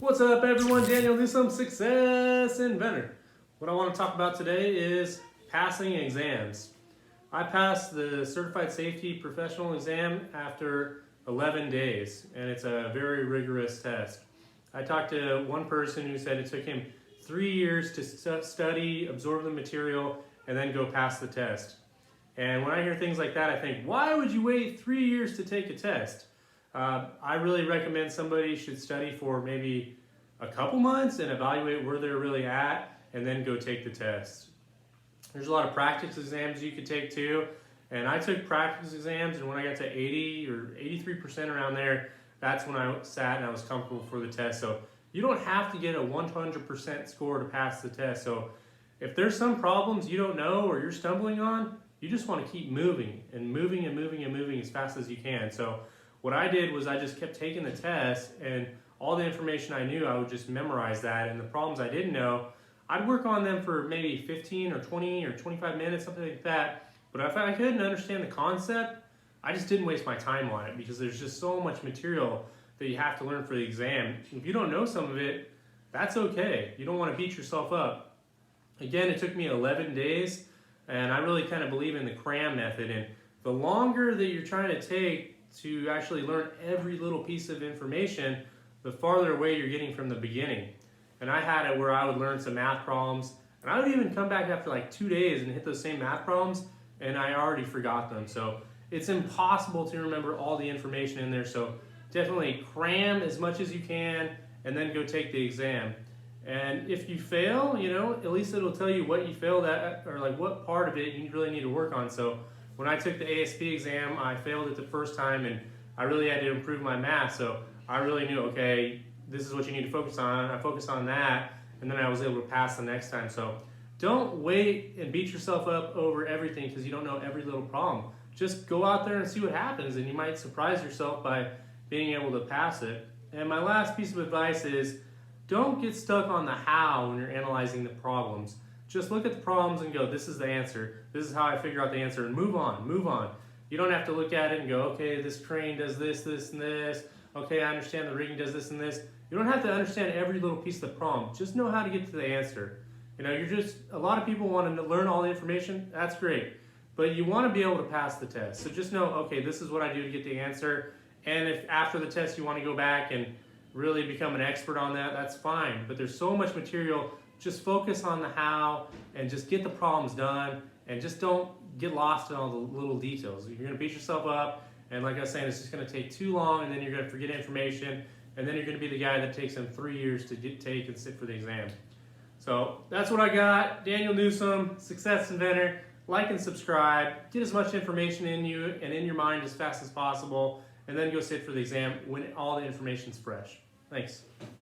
What's up everyone, Daniel Newsome, Success Inventor. What I want to talk about today is passing exams. I passed the Certified Safety Professional exam after 11 days, and it's a very rigorous test. I talked to one person who said it took him 3 years to study, absorb the material, and then go pass the test. And when I hear things like that, I think, why would you wait 3 years to take a test? I really recommend somebody should study for maybe a couple months and evaluate where they're really at and then go take the test. There's a lot of practice exams you could take too, and I took practice exams, and when I got to 80 or 83% around there, that's when I sat and I was comfortable for the test. So you don't have to get a 100% score to pass the test. So if there's some problems you don't know or you're stumbling on, you just want to keep moving and moving and moving and moving as fast as you can. So what I did was I just kept taking the test, and all the information I knew, I would just memorize that, and the problems I didn't know, I'd work on them for maybe 15 or 20 or 25 minutes, something like that. But if I couldn't understand the concept, I just didn't waste my time on it, because there's just so much material that you have to learn for the exam. If you don't know some of it, that's okay. You don't want to beat yourself up. Again, it took me 11 days, and I really kind of believe in the Cram method, and the longer that you're trying to take to actually learn every little piece of information, the farther away you're getting from the beginning. And I had it where I would learn some math problems, and I would even come back after like 2 days and hit those same math problems, and I already forgot them. So it's impossible to remember all the information in there. So definitely cram as much as you can and then go take the exam. And if you fail, at least it'll tell you what you failed at, or like what part of it you really need to work on. So when I took the ASP exam, I failed it the first time, and I really had to improve my math. So I really knew, okay, this is what you need to focus on. I focused on that, and then I was able to pass the next time. So don't wait and beat yourself up over everything because you don't know every little problem. Just go out there and see what happens, and you might surprise yourself by being able to pass it. And my last piece of advice is, don't get stuck on the how when you're analyzing the problems. Just look at the problems and go, this is the answer. This is how I figure out the answer, and move on, move on. You don't have to look at it and go, okay, this crane does this, this, and this. Okay, I understand the rigging does this and this. You don't have to understand every little piece of the problem. Just know how to get to the answer. A lot of people want to learn all the information. That's great. But you want to be able to pass the test. So just know, okay, this is what I do to get the answer. And if after the test you want to go back and really become an expert on that, that's fine. But there's so much material. Just focus on the how and just get the problems done, and just don't get lost in all the little details. You're going to beat yourself up, and like I was saying, it's just going to take too long, and then you're going to forget information, and then you're going to be the guy that takes them 3 years to take and sit for the exam. So that's what I got. Daniel Newsome, Success Inventor. Like and subscribe. Get as much information in you and in your mind as fast as possible, and then go sit for the exam when all the information's fresh. Thanks.